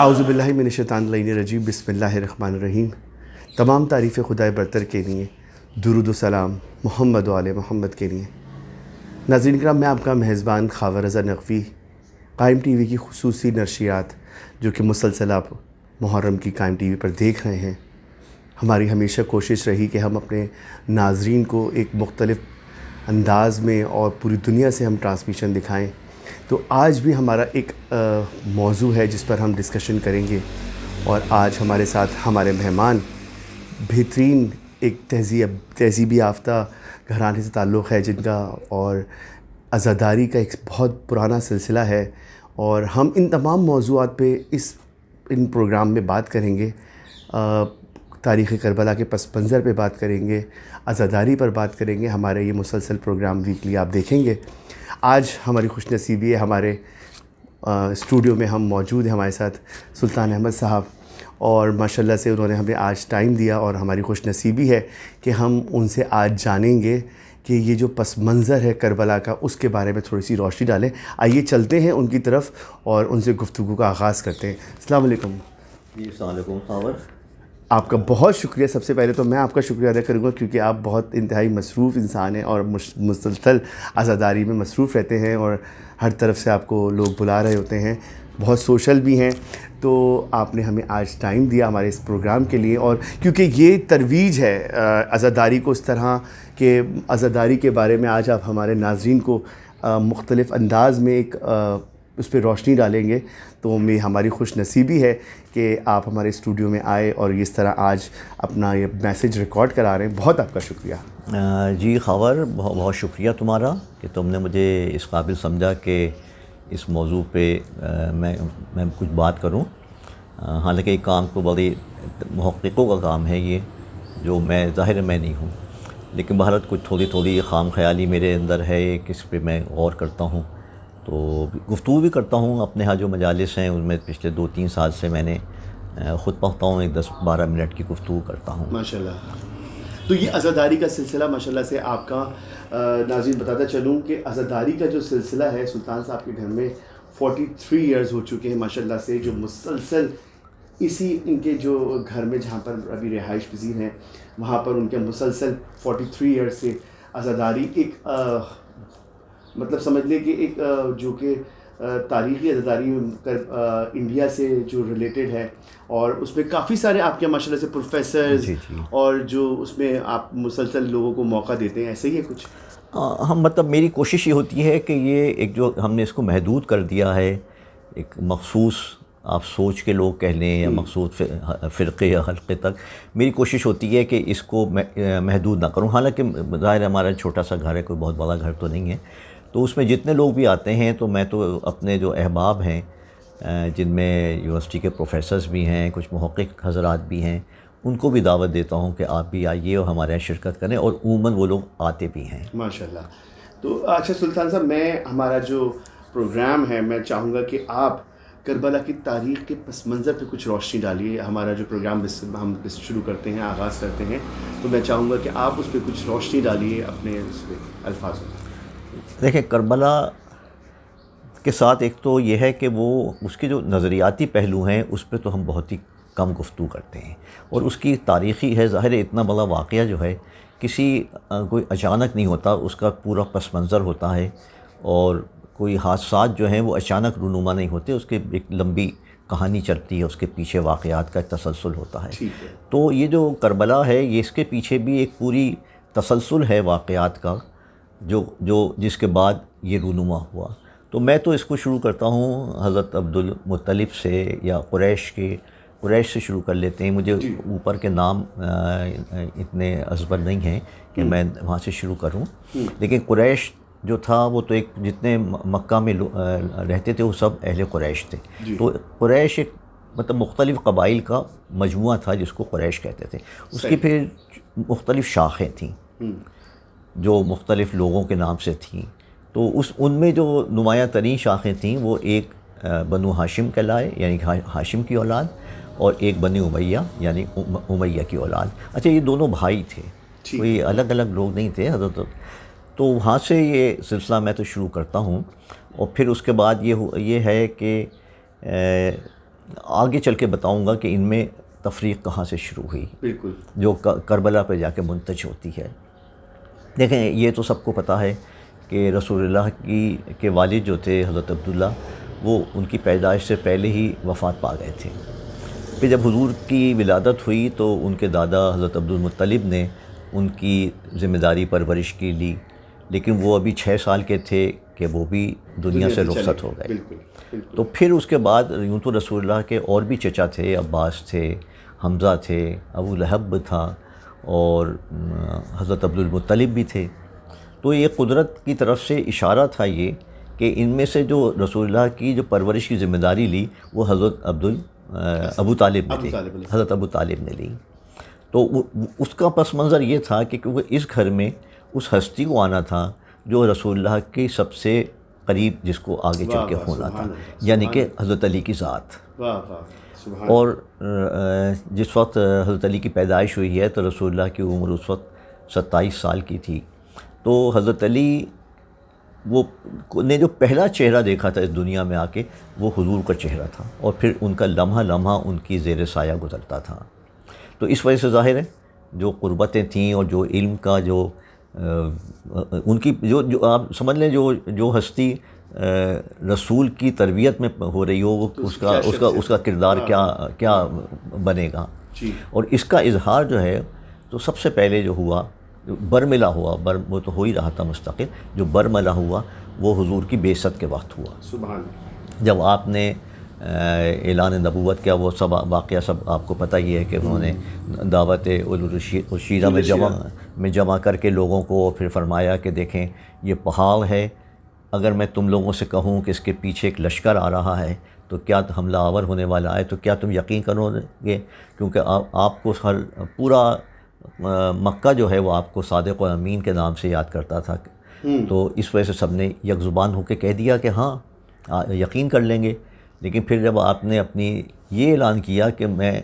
اعوذ باللہ من الشیطان الرجیم، بسم اللہ الرحمن الرحیم۔ تمام تعریف خدائے برتر کے لیے، درود و سلام محمد و آل محمد کے لیے۔ ناظرین کرام، میں آپ کا میزبان خاور رضا نقوی، قائم ٹی وی کی خصوصی نشریات جو کہ مسلسل آپ محرم کی قائم ٹی وی پر دیکھ رہے ہیں۔ ہماری ہمیشہ کوشش رہی کہ ہم اپنے ناظرین کو ایک مختلف انداز میں اور پوری دنیا سے ہم ٹرانسمیشن دکھائیں۔ تو آج بھی ہمارا ایک موضوع ہے جس پر ہم ڈسکشن کریں گے، اور آج ہمارے ساتھ ہمارے مہمان بہترین ایک تہذیبی یافتہ گھرانے سے تعلق ہے جن کا، اور عزاداری کا ایک بہت پرانا سلسلہ ہے، اور ہم ان تمام موضوعات پہ ان پروگرام میں بات کریں گے۔ تاریخ کربلا کے پس منظر پہ بات کریں گے، عزاداری پر بات کریں گے۔ ہمارے یہ مسلسل پروگرام ویکلی آپ دیکھیں گے۔ آج ہماری خوش نصیبی ہے، ہمارے اسٹوڈیو میں ہم موجود ہیں، ہمارے ساتھ سلطان احمد صاحب، اور ماشاءاللہ سے انہوں نے ہمیں آج ٹائم دیا، اور ہماری خوش نصیبی ہے کہ ہم ان سے آج جانیں گے کہ یہ جو پس منظر ہے کربلا کا، اس کے بارے میں تھوڑی سی روشنی ڈالیں۔ آئیے چلتے ہیں ان کی طرف اور ان سے گفتگو کا آغاز کرتے ہیں۔ السلام علیکم۔ جی السلام علیکم خاور۔ آپ کا بہت شکریہ۔ سب سے پہلے تو میں آپ کا شکریہ ادا کروں گا کیونکہ آپ بہت انتہائی مصروف انسان ہیں اور مسلسل عزاداری میں مصروف رہتے ہیں، اور ہر طرف سے آپ کو لوگ بلا رہے ہوتے ہیں، بہت سوشل بھی ہیں۔ تو آپ نے ہمیں آج ٹائم دیا ہمارے اس پروگرام کے لیے، اور کیونکہ یہ ترویج ہے عزاداری کو اس طرح کہ عزاداری کے بارے میں آج آپ ہمارے ناظرین کو مختلف انداز میں ایک اس پہ روشنی ڈالیں گے، تو ہماری خوش نصیبی ہے کہ آپ ہمارے اسٹوڈیو میں آئے اور اس طرح آج اپنا یہ میسیج ریکارڈ کرا رہے ہیں۔ بہت آپ کا شکریہ۔ جی خاور، بہت بہت شکریہ تمہارا کہ تم نے مجھے اس قابل سمجھا کہ اس موضوع پہ میں کچھ بات کروں۔ حالانکہ یہ کام تو بڑی محققوں کا کام ہے، یہ جو ظاہر میں نہیں ہوں، لیکن بہرحال کچھ تھوڑی خام خیالی میرے اندر ہے کہ اس پہ میں غور کرتا ہوں، تو گفتگو بھی کرتا ہوں۔ اپنے ہاں جو مجالس ہیں ان میں پچھلے 2-3 سال سے میں نے خود پڑھتا ہوں، ایک 10-12 منٹ کی گفتگو کرتا ہوں۔ ماشاءاللہ۔ تو یہ عزاداری کا سلسلہ ماشاءاللہ سے آپ کا، ناظرین بتاتا چلوں کہ عزاداری کا جو سلسلہ ہے، سلطان صاحب کے گھر میں 43 ایئرز ہو چکے ہیں ماشاءاللہ سے، جو مسلسل اسی ان کے جو گھر میں جہاں پر ابھی رہائش پذیر ہیں وہاں پر ان کے مسلسل 43 ایئرز سے عزاداری ایک مطلب سمجھ لیں کہ ایک جو کہ تاریخی عزاداری انڈیا سے جو ریلیٹڈ ہے، اور اس میں کافی سارے آپ کے ماشاءاللہ سے پروفیسرز اور جو اس میں آپ مسلسل لوگوں کو موقع دیتے ہیں، ایسے ہی ہے کچھ؟ ہم مطلب میری کوشش یہ ہوتی ہے کہ یہ ایک جو ہم نے اس کو محدود کر دیا ہے، ایک مخصوص آپ سوچ کے لوگ کہہ لیں یا مخصوص فرقے یا حلقے تک، میری کوشش ہوتی ہے کہ اس کو محدود نہ کروں۔ حالانکہ ظاہر ہمارا چھوٹا سا گھر ہے، کوئی بہت بڑا گھر تو نہیں ہے، تو اس میں جتنے لوگ بھی آتے ہیں تو میں تو اپنے جو احباب ہیں جن میں یونیورسٹی کے پروفیسرز بھی ہیں، کچھ محقق حضرات بھی ہیں، ان کو بھی دعوت دیتا ہوں کہ آپ بھی آئیے اور ہمارے یہاں شرکت کریں، اور عموماً وہ لوگ آتے بھی ہیں۔ ماشاءاللہ۔ تو اچھا سلطان صاحب، ہمارا جو پروگرام ہے، میں چاہوں گا کہ آپ کربلا کی تاریخ کے پس منظر پہ کچھ روشنی ڈالیے۔ ہمارا جو پروگرام ہم شروع کرتے ہیں، آغاز کرتے ہیں، تو میں چاہوں گا کہ آپ اس پہ کچھ روشنی ڈالیے اپنے اس پہ الفاظ میں۔ دیکھیں، کربلا کے ساتھ ایک تو یہ ہے کہ وہ اس کے جو نظریاتی پہلو ہیں اس پہ تو ہم بہت ہی کم گفتگو کرتے ہیں، اور اس کی تاریخی ہے، ظاہر اتنا بڑا واقعہ جو ہے کوئی اچانک نہیں ہوتا، اس کا پورا پس منظر ہوتا ہے، اور کوئی حادثات جو ہیں وہ اچانک رونما نہیں ہوتے، اس کے ایک لمبی کہانی چلتی ہے، اس کے پیچھے واقعات کا ایک تسلسل ہوتا ہے۔ تو یہ جو کربلا ہے، یہ اس کے پیچھے بھی ایک پوری تسلسل ہے واقعات کا، جس کے بعد یہ رونما ہوا۔ تو میں تو اس کو شروع کرتا ہوں حضرت عبد المطلب سے، یا قریش سے شروع کر لیتے ہیں۔ مجھے اوپر کے نام اتنے ازبر نہیں ہیں کہ میں وہاں سے شروع کروں، لیکن قریش جو تھا وہ تو ایک جتنے مکہ میں رہتے تھے وہ سب اہل قریش تھے۔ تو قریش ایک مطلب مختلف قبائل کا مجموعہ تھا جس کو قریش کہتے تھے۔ اس کی پھر مختلف شاخیں تھیں جو مختلف لوگوں کے نام سے تھیں۔ تو ان میں جو نمایاں ترین شاخیں تھیں وہ ایک بنو ہاشم کہلائے، یعنی ہاشم کی اولاد، اور ایک بنی امیہ یعنی امیہ کی اولاد۔ اچھا، یہ دونوں بھائی تھے، کوئی الگ الگ لوگ نہیں تھے حضرت۔ تو وہاں سے یہ سلسلہ میں تو شروع کرتا ہوں، اور پھر اس کے بعد یہ ہے کہ آگے چل کے بتاؤں گا کہ ان میں تفریق کہاں سے شروع ہوئی، بالکل، جو کربلا پہ جا کے منتج ہوتی ہے۔ دیکھیں یہ تو سب کو پتہ ہے کہ رسول اللہ کے والد جو تھے حضرت عبداللہ، وہ ان کی پیدائش سے پہلے ہی وفات پا گئے تھے۔ پھر جب حضور کی ولادت ہوئی تو ان کے دادا حضرت عبدالمطلب نے ان کی ذمہ داری پرورش کی لی، لیکن وہ ابھی 6 سال کے تھے کہ وہ بھی دنیا سے رخصت ہو گئے۔ بالکل بالکل، تو پھر اس کے بعد یوں تو رسول اللہ کے اور بھی چچا تھے، عباس تھے، حمزہ تھے، ابو لہب تھا، اور حضرت عبدالمطلب بھی تھے۔ تو یہ قدرت کی طرف سے اشارہ تھا یہ کہ ان میں سے جو رسول اللہ کی جو پرورش کی ذمہ داری لی وہ حضرت ابو طالب نے لی، حضرت ابو طالب نے لی۔ تو اس کا پس منظر یہ تھا کہ کیونکہ اس گھر میں اس ہستی کو آنا تھا جو رسول اللہ کی سب سے قریب، جس کو آگے چل کے ہونا تھا، یعنی کہ حضرت علی کی ذات۔ اور جس وقت حضرت علی کی پیدائش ہوئی ہے تو رسول اللہ کی عمر اس وقت 27 سال کی تھی۔ تو حضرت علی وہ نے جو پہلا چہرہ دیکھا تھا اس دنیا میں آ کے وہ حضور کا چہرہ تھا، اور پھر ان کا لمحہ لمحہ ان کی زیر سایہ گزرتا تھا۔ تو اس وجہ سے ظاہر ہے جو قربتیں تھیں اور جو علم کا جو ان کی جو آپ سمجھ لیں جو ہستی رسول کی تربیت میں ہو رہی ہو، اس کا کردار کیا بنے گا۔ اور اس کا اظہار جو ہے تو سب سے پہلے جو ہوا، برملا ہوا، وہ تو ہو ہی رہا تھا مستقل، جو برملا ہوا وہ حضور کی بعثت کے وقت ہوا۔ سبحان، جب آپ نے اعلان نبوت کیا، وہ سب واقعہ سب آپ کو پتہ ہی ہے کہ انہوں نے دعوت الرشیدہ میں جمع کر کے لوگوں کو پھر فرمایا کہ دیکھیں یہ پہاڑ ہے، اگر میں تم لوگوں سے کہوں کہ اس کے پیچھے ایک لشکر آ رہا ہے تو کیا حملہ آور ہونے والا ہے، تو کیا تم یقین کرو گے؟ کیونکہ آپ کو پورا مکہ جو ہے وہ آپ کو صادق و امین کے نام سے یاد کرتا تھا۔ تو اس وجہ سے سب نے یک زبان ہو کے کہہ دیا کہ ہاں یقین کر لیں گے۔ لیکن پھر جب آپ نے اپنی یہ اعلان کیا کہ میں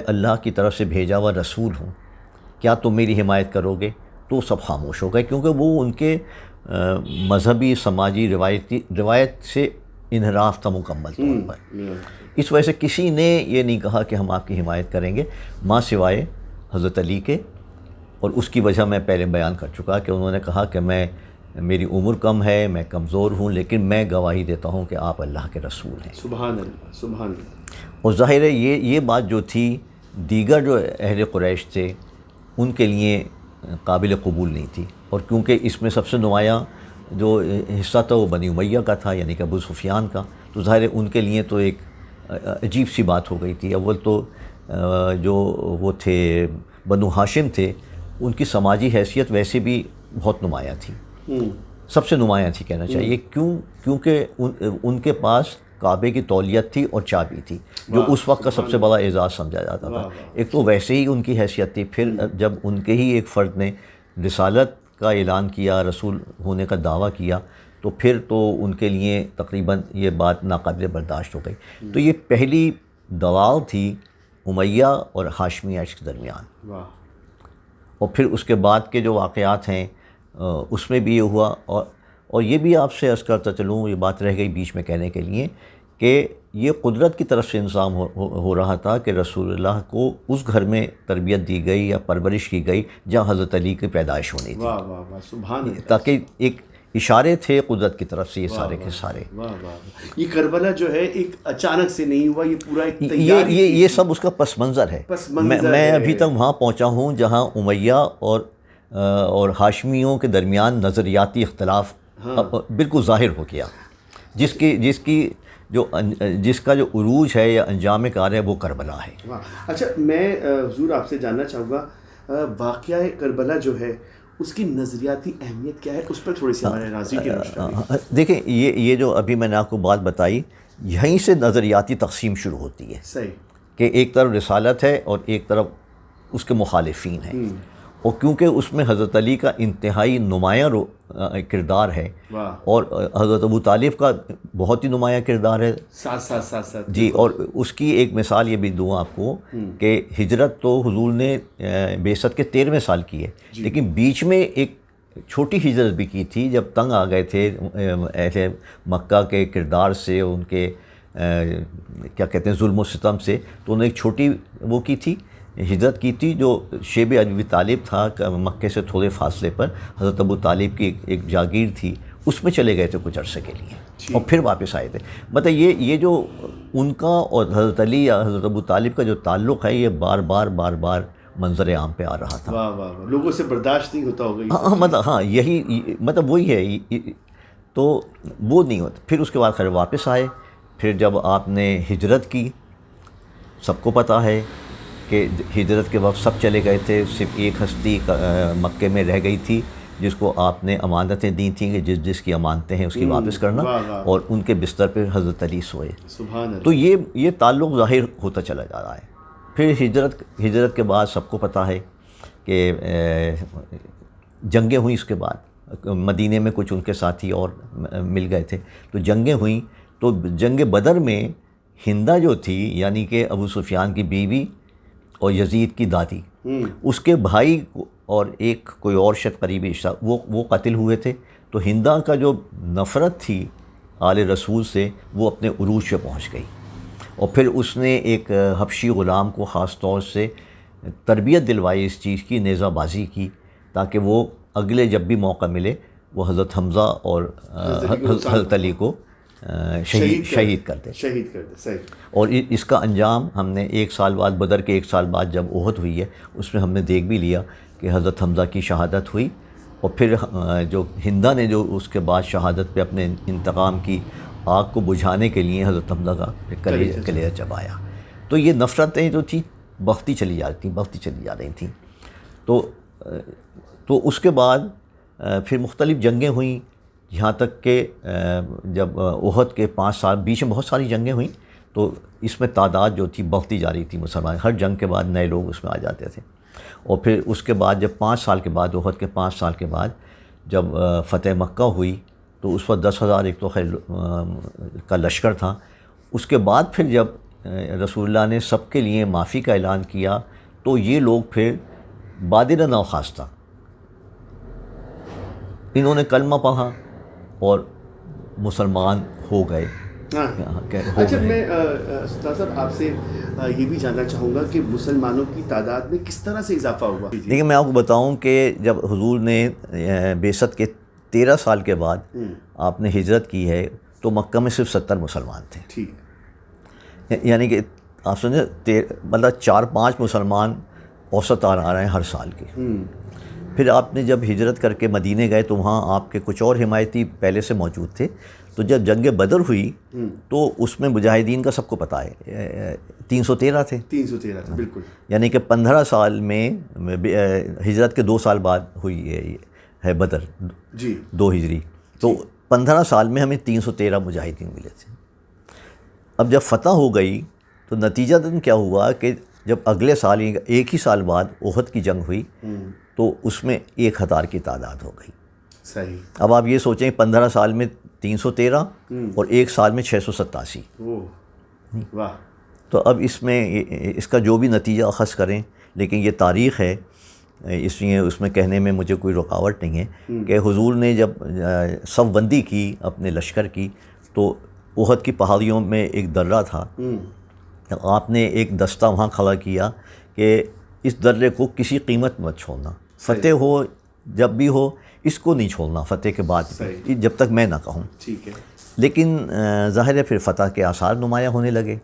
اللہ کی طرف سے بھیجا ہوا رسول ہوں، کیا تم میری حمایت کرو گے، تو سب خاموش ہو گئے، کیونکہ وہ ان کے مذہبی سماجی روایت سے انحراف تھا مکمل طور پر۔ اس وجہ سے کسی نے یہ نہیں کہا کہ ہم آپ کی حمایت کریں گے، ماں سوائے حضرت علی کے۔ اور اس کی وجہ میں پہلے بیان کر چکا کہ انہوں نے کہا کہ میری عمر کم ہے، میں کمزور ہوں، لیکن میں گواہی دیتا ہوں کہ آپ اللہ کے رسول ہیں۔ سبحان اللہ، سبحان اللہ۔ اور ظاہر ہے یہ بات جو تھی دیگر جو اہل قریش تھے ان کے لیے قابل قبول نہیں تھی، اور کیونکہ اس میں سب سے نمایاں جو حصہ تھا وہ بنی امیہ کا تھا، یعنی کہ ابو سفیان کا، تو ظاہر ہے ان کے لیے تو ایک عجیب سی بات ہو گئی تھی۔ اول تو جو وہ تھے بنو ہاشم تھے، ان کی سماجی حیثیت ویسے بھی بہت نمایاں تھی، سب سے نمایاں تھی کہنا چاہیے، کیونکہ ان کے پاس کعبے کی تولیت تھی اور چابی تھی، جو اس وقت کا سب سے بڑا اعزاز سمجھا جاتا تھا۔ ایک تو ویسے ہی ان کی حیثیت تھی، پھر جب ان کے ہی ایک فرد نے رسالت کا اعلان کیا، رسول ہونے کا دعویٰ کیا، تو پھر تو ان کے لیے تقریباً یہ بات ناقابل برداشت ہو گئی۔ تو یہ پہلی دوال تھی امیہ اور ہاشمیہ کے درمیان۔ اور پھر اس کے بعد کے جو واقعات ہیں اس میں بھی یہ ہوا، اور یہ بھی آپ سے عرض کرتا چلوں، یہ بات رہ گئی بیچ میں کہنے کے لیے کہ یہ قدرت کی طرف سے انتظام ہو رہا تھا کہ رسول اللہ کو اس گھر میں تربیت دی گئی یا پرورش کی گئی جہاں حضرت علی کی پیدائش ہونی تھی۔ واہ واہ واہ، سبحان اللہ۔ تاکہ ایک اشارے تھے قدرت کی طرف سے یہ سارے کے سارے۔ یہ کربلا جو ہے ایک اچانک سے نہیں ہوا، یہ پورا ایک تیاری، یہ سب اس کا پس منظر ہے۔ میں ابھی تک وہاں پہنچا ہوں جہاں امیہ اور ہاشمیوں کے درمیان نظریاتی اختلاف بالکل ظاہر ہو گیا، جس کا جو عروج ہے یا انجام کار ہے وہ کربلا ہے۔ اچھا، میں حضور آپ سے جاننا چاہوں گا واقعہ کربلا جو ہے اس کی نظریاتی اہمیت کیا ہے، اس پر تھوڑی سی ہمارے ناظرین کی روشنی۔ دیکھیں یہ جو ابھی میں نے آپ کو بات بتائی، یہیں سے نظریاتی تقسیم شروع ہوتی ہے، صحیح، کہ ایک طرف رسالت ہے اور ایک طرف اس کے مخالفین ہیں، اور کیونکہ اس میں حضرت علی کا انتہائی نمایاں کردار ہے، اور حضرت ابو طالب کا بہت ہی نمایاں کردار ہے ساتھ جی۔ اور اس کی ایک مثال یہ بھی دوں آپ کو کہ ہجرت تو حضور نے بعثت کے 13ویں سال کی ہے، لیکن بیچ میں ایک چھوٹی ہجرت بھی کی تھی جب تنگ آ گئے تھے اہل مکہ کے کردار سے، ان کے کیا کہتے ہیں ظلم و ستم سے، تو انہوں نے ایک چھوٹی وہ کی تھی، ہجرت کی تھی، جو شیب ابی طالب تھا مکے سے تھوڑے فاصلے پر، حضرت ابو طالب کی ایک جاگیر تھی، اس میں چلے گئے تھے کچھ عرصے کے لیے اور پھر واپس آئے تھے. مطلب یہ جو ان کا اور حضرت علی یا حضرت ابو طالب کا جو تعلق ہے، یہ بار بار منظر عام پہ آ رہا تھا. واہ واہ واہ، لوگوں سے برداشت نہیں ہوتا ہوگا. ہاں مطلب ہاں یہی مطلب وہی ہے. تو وہ نہیں ہوتا. پھر اس کے بعد خیر واپس آئے. پھر جب آپ نے ہجرت کی، سب کو پتہ ہے کہ ہجرت کے وقت سب چلے گئے تھے، صرف ایک ہستی مکے میں رہ گئی تھی جس کو آپ نے امانتیں دی تھیں کہ جس کی امانتیں ہیں اس کی واپس کرنا، اور ان کے بستر پہ حضرت علی سوئے. سبحان اللہ. تو یہ تعلق ظاہر ہوتا چلا جا رہا ہے. پھر ہجرت کے بعد سب کو پتہ ہے کہ جنگیں ہوئیں. اس کے بعد مدینے میں کچھ ان کے ساتھی اور مل گئے تھے، تو جنگیں ہوئیں. تو جنگ بدر میں ہندہ جو تھی، یعنی کہ ابو سفیان کی بیوی اور یزید کی دادی، اس کے بھائی اور ایک کوئی اور شخص قریبی رشتہ وہ قتل ہوئے تھے. تو ہندہ کا جو نفرت تھی آل رسول سے، وہ اپنے عروج پہ پہنچ گئی. اور پھر اس نے ایک حبشی غلام کو خاص طور سے تربیت دلوائی اس چیز کی، نیزہ بازی کی، تاکہ وہ اگلے جب بھی موقع ملے وہ حضرت حمزہ اور حضرت علی کو شہید کر دے. صحیح. اور اس کا انجام ہم نے 1 سال بعد، بدر کے 1 سال بعد جب احد ہوئی ہے، اس میں ہم نے دیکھ بھی لیا کہ حضرت حمزہ کی شہادت ہوئی. اور پھر جو ہندہ نے جو اس کے بعد شہادت پہ اپنے انتقام کی آگ کو بجھانے کے لیے حضرت حمزہ کا کلیجہ چبایا. تو یہ نفرتیں جو تھیں بڑھتی چلی جا رہی تھیں. تو اس کے بعد پھر مختلف جنگیں ہوئیں، یہاں تک کہ جب احد کے 5 سال بیچ میں بہت ساری جنگیں ہوئیں، تو اس میں تعداد جو تھی بڑھتی جا رہی تھی. مسلمان ہر جنگ کے بعد نئے لوگ اس میں آ جاتے تھے. اور پھر اس کے بعد جب 5 سال کے بعد، احد کے 5 سال کے بعد جب فتح مکہ ہوئی، تو اس وقت 10,000 ایک تو خیر کا لشکر تھا. اس کے بعد پھر جب رسول اللہ نے سب کے لیے معافی کا اعلان کیا، تو یہ لوگ پھر بادر نوخاستہ انہوں نے کلمہ پڑھا اور مسلمان ہو گئے. اچھا، میں استاد صاحب آپ سے یہ بھی جاننا چاہوں گا کہ مسلمانوں کی تعداد میں کس طرح سے اضافہ ہوا؟ دیکھیں، میں آپ کو بتاؤں کہ جب حضور نے بعثت کے 13 سال کے بعد آپ نے ہجرت کی ہے، تو مکہ میں صرف 70 مسلمان تھے. ٹھیک. یعنی کہ آپ سمجھیں مطلب 4-5 مسلمان اوسط آ رہے ہیں ہر سال کے. پھر آپ نے جب ہجرت کر کے مدینے گئے تو وہاں آپ کے کچھ اور حمایتی پہلے سے موجود تھے. تو جب جنگ بدر ہوئی تو اس میں مجاہدین کا سب کو پتہ ہے 313 تھے. 313 تھے، بالکل. یعنی کہ 15 سال میں ہجرت کے 2 سال بعد ہوئی ہے بدر، جی 2 ہجری. تو 15 سال میں ہمیں 313 مجاہدین ملے تھے. اب جب فتح ہو گئی تو نتیجہ کیا ہوا کہ جب اگلے سال ایک ہی سال بعد احد کی جنگ ہوئی، تو اس میں 1000 کی تعداد ہو گئی. صحیح. اب آپ یہ سوچیں 15 سال میں 313 اور ایک سال میں 687. واہ. تو اب اس میں اس کا جو بھی نتیجہ اخذ کریں، لیکن یہ تاریخ ہے، اس لیے اس میں کہنے میں مجھے کوئی رکاوٹ نہیں ہے کہ حضور نے جب صف بندی کی اپنے لشکر کی، تو احد کی پہاڑیوں میں ایک درہ تھا. آپ نے ایک دستہ وہاں کھڑا کیا کہ اس درے کو کسی قیمت مت چھوڑنا، فتح ہو جب بھی ہو اس کو نہیں چھوڑنا، فتح کے بعد بھی جب تک میں نہ کہوں. ٹھیک ہے. لیکن ظاہر ہے پھر فتح کے آثار نمایاں ہونے لگے.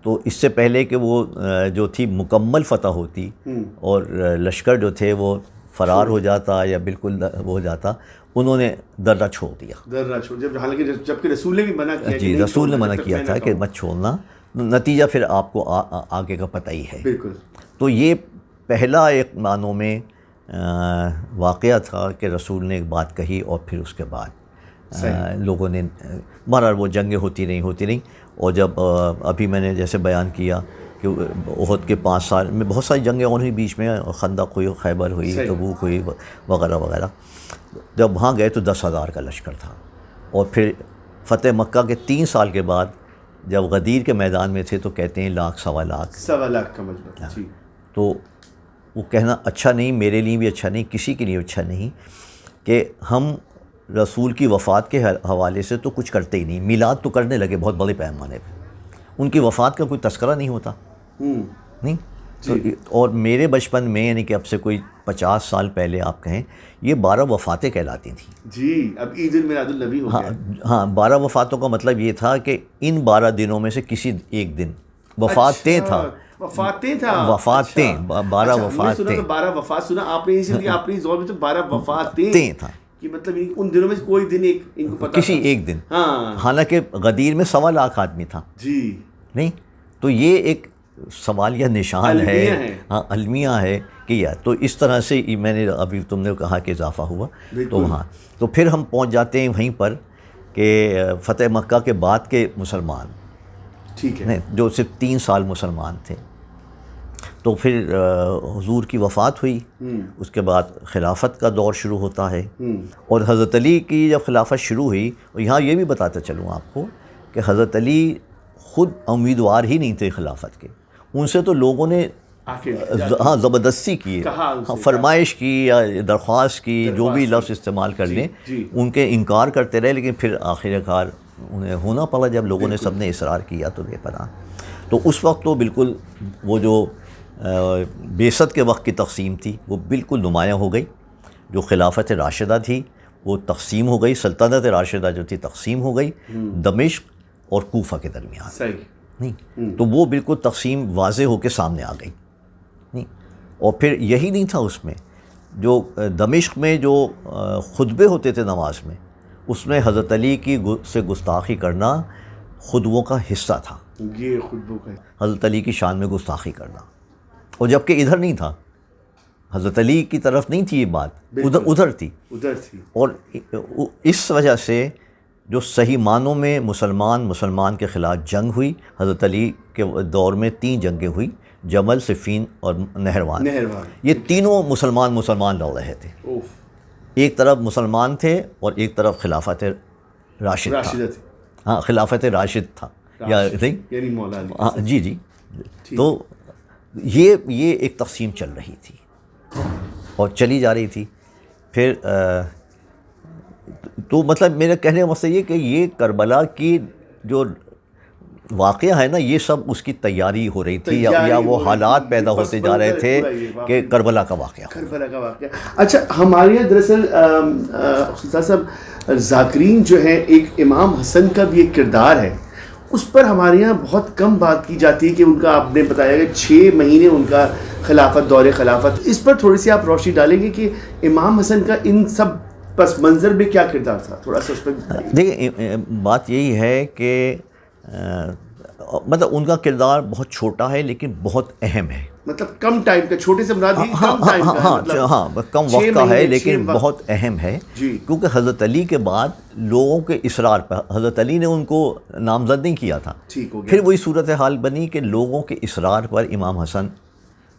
تو اس سے پہلے کہ وہ جو تھی مکمل فتح ہوتی اور لشکر جو تھے وہ فرار ہو جاتا یا بالکل وہ ہو جاتا، انہوں نے درہ چھوڑ دیا. درہ چھوڑ، جبکہ رسول نے بھی منع کیا. جی، رسول نے منع کیا تھا کہ مت چھوڑنا. نتیجہ پھر آپ کو آگے کا پتہ ہی ہے. بالکل. تو یہ پہلا ایک معنوں میں واقعہ تھا کہ رسول نے ایک بات کہی اور پھر اس کے بعد لوگوں نے بہرحال وہ جنگیں ہوتی رہیں. اور جب ابھی میں نے جیسے بیان کیا کہ احد کے 5 سال میں بہت ساری جنگیں اور ہوئی بیچ میں، خندق ہوئی، خیبر ہوئی، تبوک ہوئی وغیرہ وغیرہ. جب وہاں گئے تو 10,000 کا لشکر تھا. اور پھر فتح مکہ کے 3 سال کے بعد جب غدیر کے میدان میں تھے تو کہتے ہیں 1,00,000 سوا لاکھ کا مجمع. تو وہ کہنا اچھا نہیں، میرے لیے بھی اچھا نہیں، کسی کے لیے اچھا نہیں کہ ہم رسول کی وفات کے حوالے سے تو کچھ کرتے ہی نہیں. میلاد تو کرنے لگے بہت بڑے پیمانے پہ, ان کی وفات کا کوئی تذکرہ نہیں ہوتا. نہیں تو اور میرے بچپن میں یعنی کہ اب سے کوئی 50 سال پہلے آپ کہیں, یہ 12 وفاتیں کہلاتی تھیں. جی اب عید میلاد النبی ہو گیا. ہاں 12 وفاتوں کا مطلب یہ تھا کہ ان 12 دنوں میں سے کسی ایک دن وفاتیں تھا. وفاتیں تھا, وفاتیں 12 وفاتیں. 12 وفات سنا آپ نے, اسی لیے آپ نے زور میں تو 12 وفاتیں تھا کہ مطلب ان دنوں میں سے کوئی دن ایک ان کو پتہ کسی ایک دن. حالانکہ غدیر میں 1.25 لاکھ آدمی تھا. جی نہیں تو یہ ایک سوالیہ نشان ہے, ہاں المیہ ہے کہ یا تو اس طرح سے میں نے ابھی تم نے کہا کہ اضافہ ہوا تو وہاں تو پھر ہم پہنچ جاتے ہیں وہیں پر کہ فتح مکہ کے بعد کے مسلمان, ٹھیک ہے, جو صرف 3 سال مسلمان تھے. تو پھر حضور کی وفات ہوئی, اس کے بعد خلافت کا دور شروع ہوتا ہے. اور حضرت علی کی جب خلافت شروع ہوئی, یہاں یہ بھی بتاتا چلوں آپ کو کہ حضرت علی خود امیدوار ہی نہیں تھے خلافت کے, ان سے تو لوگوں نے ہاں زبردستی کی, فرمائش کی یا درخواست کی, جو بھی لفظ استعمال کر لیں, ان کے انکار کرتے رہے. لیکن پھر آخر کار انہیں ہونا پڑا جب لوگوں نے سب نے اصرار کیا تو یہ پڑا. تو اس وقت تو بالکل وہ جو بعثت کے وقت کی تقسیم تھی وہ بالکل نمایاں ہو گئی. جو خلافت راشدہ تھی وہ تقسیم ہو گئی, سلطنت راشدہ جو تھی تقسیم ہو گئی دمشق اور کوفہ کے درمیان. صحیح نہیں تو وہ بالکل تقسیم واضح ہو کے سامنے آ گئی. نہیں اور پھر یہی نہیں تھا, اس میں جو دمشق میں جو خطبے ہوتے تھے نماز میں, اس میں حضرت علی کی سے گستاخی کرنا خطبوں کا حصہ تھا. یہ خطبوں کا حضرت علی کی شان میں گستاخی کرنا, اور جبکہ ادھر نہیں تھا, حضرت علی کی طرف نہیں تھی یہ بات, ادھر تھی. اور اس وجہ سے جو صحیح معنوں میں مسلمان کے خلاف جنگ ہوئی, حضرت علی کے دور میں 3 جنگیں ہوئی, جمل, صفین اور نہروان. یہ تینوں مسلمان لڑ رہے تھے. ایک طرف مسلمان تھے اور ایک طرف خلافت راشد تھا. ہاں خلافت راشد تھا یا نہیں, جی. تو یہ ایک تقسیم چل رہی تھی اور چلی جا رہی تھی. پھر تو مطلب میرا کہنے کا مقصد یہ کہ یہ کربلا کی جو واقعہ ہے نا, یہ سب اس کی تیاری ہو رہی تھی یا وہ حالات پیدا ہوتے جا رہے تھے کہ کربلا کا واقعہ. اچھا ہمارے یہاں دراصل استاد صاحب ذاکرین جو ہیں, ایک امام حسن کا بھی ایک کردار ہے, اس پر ہمارے یہاں بہت کم بات کی جاتی ہے کہ ان کا آپ نے بتایا کہ 6 مہینے ان کا خلافت, دور خلافت, اس پر تھوڑی سی آپ روشنی ڈالیں گے کہ امام حسن کا ان سب پس منظر میں کیا کردار تھا, تھوڑا سا اس پر. دیکھیں بات یہی ہے کہ مطلب ان کا کردار بہت چھوٹا ہے لیکن بہت اہم ہے. مطلب کم ٹائم کا, چھوٹے سے مراد ہی کم ٹائم کا, ہاں کم وقت کا ہے لیکن بہت اہم ہے. کیونکہ حضرت علی کے بعد لوگوں کے اصرار پر, حضرت علی نے ان کو نامزد نہیں کیا تھا, پھر وہی صورتحال بنی کہ لوگوں کے اصرار پر امام حسن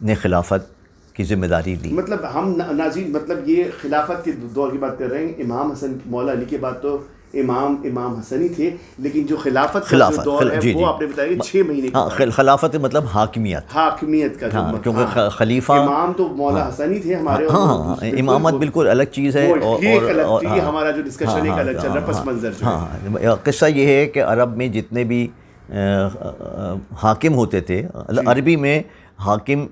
نے خلافت کی ذمہ داری لی. مطلب ہم ناظرین مطلب یہ خلافت کے دور کی بات کر رہے ہیں, امام حسن مولا علی کے بعد تو امام حسن ہی تھے, لیکن جو خلافت کا جو دور ہے وہ آپ نے بتایا کہ 6 مہینے کا. خلافت مطلب حاکمیت کا, کیونکہ خلیفہ امام تو مولا حسن ہی تھے ہمارے. ہاں امامت بالکل الگ چیز ہے, اور ہمارا جو ڈسکشن ایک الگ چل رہا ہے پس منظر جو ہے. ہاں قصہ یہ ہے کہ عرب میں جتنے بھی حاکم ہوتے تھے, عربی میں حاکم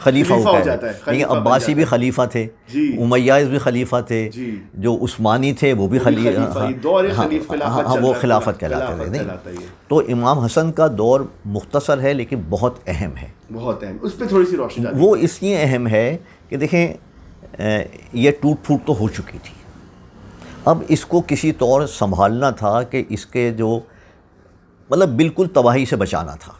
خلیفہ ہوتا ہے, لیکن عباسی بھی خلیفہ تھے, امیہ بھی خلیفہ تھے, جو عثمانی تھے وہ بھی وہ خلافت کہلاتے تھے. تو امام حسن کا دور مختصر ہے لیکن بہت اہم ہے. بہت اہم, اس پہ تھوڑی سی روشنی. وہ اس لیے اہم ہے کہ دیکھیں یہ ٹوٹ پھوٹ تو ہو چکی تھی, اب اس کو کسی طور سنبھالنا تھا کہ اس کے جو مطلب بالکل تباہی سے بچانا تھا.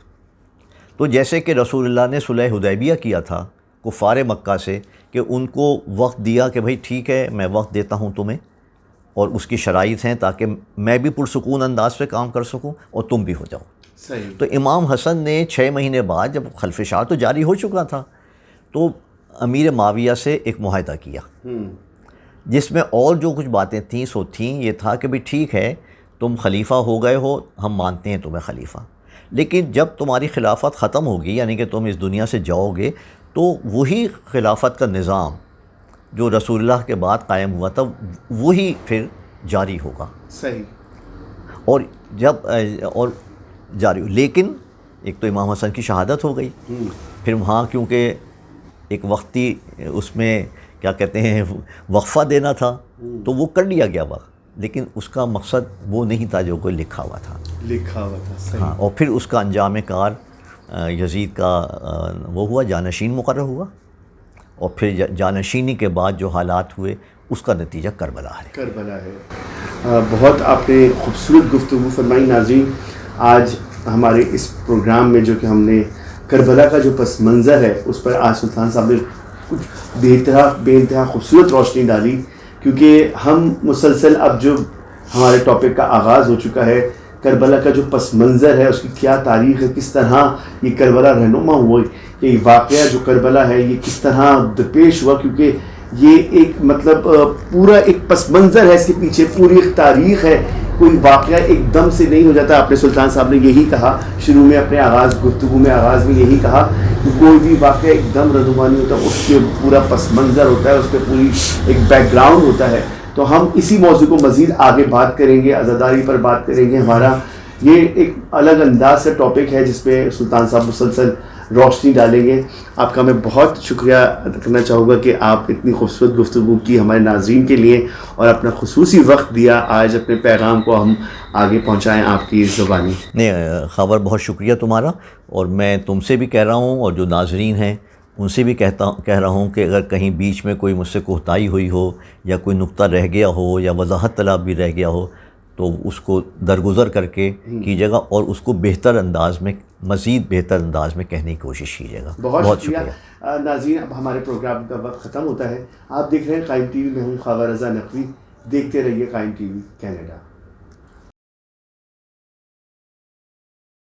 تو جیسے کہ رسول اللہ نے صلح حدیبیہ کیا تھا کفار مکہ سے, کہ ان کو وقت دیا کہ بھائی ٹھیک ہے میں وقت دیتا ہوں تمہیں, اور اس کی شرائط ہیں تاکہ میں بھی پرسکون انداز پہ کام کر سکوں اور تم بھی ہو جاؤ. صحیح. تو امام حسن نے 6 مہینے بعد جب خلفشار تو جاری ہو چکا تھا, تو امیر معاویہ سے ایک معاہدہ کیا جس میں اور جو کچھ باتیں تھیں سو تھیں. یہ تھا کہ بھائی ٹھیک ہے تم خلیفہ ہو گئے ہو, ہم مانتے ہیں تمہیں خلیفہ, لیکن جب تمہاری خلافت ختم ہوگی یعنی کہ تم اس دنیا سے جاؤ گے تو وہی خلافت کا نظام جو رسول اللہ کے بعد قائم ہوا تھا وہی پھر جاری ہوگا. صحیح. اور جاری لیکن ایک تو امام حسن کی شہادت ہو گئی، پھر وہاں کیونکہ ایک وقتی اس میں کیا کہتے ہیں وقفہ دینا تھا تو وہ کر لیا گیا وقت، لیکن اس کا مقصد وہ نہیں تھا جو کوئی لکھا ہوا تھا. صحیح. ہاں، اور پھر اس کا انجام کار یزید کا وہ ہوا، جانشین مقرر ہوا، اور پھر جانشینی کے بعد جو حالات ہوئے اس کا نتیجہ کربلا ہے. بہت آپ نے خوبصورت گفتگو فرمائی. ناظرین، آج ہمارے اس پروگرام میں جو کہ ہم نے کربلا کا جو پس منظر ہے اس پر آج سلطان صاحب نے کچھ بے انتہا خوبصورت روشنی ڈالی، کیونکہ ہم مسلسل اب جو ہمارے ٹاپک کا آغاز ہو چکا ہے، کربلا کا جو پس منظر ہے، اس کی کیا تاریخ ہے، کس طرح یہ کربلا رہنما ہوا، یہ واقعہ جو کربلا ہے یہ کس طرح درپیش ہوا، کیونکہ یہ ایک مطلب پورا ایک پس منظر ہے، اس کے پیچھے پوری ایک تاریخ ہے. کوئی واقعہ ایک دم سے نہیں ہو جاتا. آپ نے سلطان صاحب نے یہی کہا شروع میں اپنے گفتگو میں یہی کہا کہ کوئی بھی واقعہ ایک دم ردوما نہیں ہوتا، اس کے پورا پس منظر ہوتا ہے، اس پہ پوری ایک بیک گراؤنڈ ہوتا ہے. تو ہم اسی موضوع کو مزید آگے بات کریں گے، عزاداری پر بات کریں گے. ہمارا یہ ایک الگ انداز سے ٹاپک ہے جس پہ سلطان صاحب مسلسل روشنی ڈالیں گے. آپ کا میں بہت شکریہ ادا کرنا چاہوں گا کہ آپ اتنی خوبصورت گفتگو کی ہمارے ناظرین کے لیے اور اپنا خصوصی وقت دیا، آج اپنے پیغام کو ہم آگے پہنچائیں آپ کی زبانی. نہیں خبر، بہت شکریہ تمہارا. اور میں تم سے بھی کہہ رہا ہوں اور جو ناظرین ہیں ان سے بھی کہہ رہا ہوں کہ اگر کہیں بیچ میں کوئی مجھ سے کوتاہی ہوئی ہو یا کوئی نقطہ رہ گیا ہو یا وضاحت طلب بھی رہ گیا ہو تو اس کو درگزر کر کے کیجیے گا، اور اس کو بہتر انداز میں، مزید بہتر انداز میں کہنے کی کوشش کیجیے گا. بہت شکریہ. ناظرین، اب ہمارے پروگرام کا وقت ختم ہوتا ہے. آپ دیکھ رہے ہیں قائم ٹی وی، میں ہوں خاور رضا نقوی. دیکھتے رہیے قائم ٹی وی کینیڈا.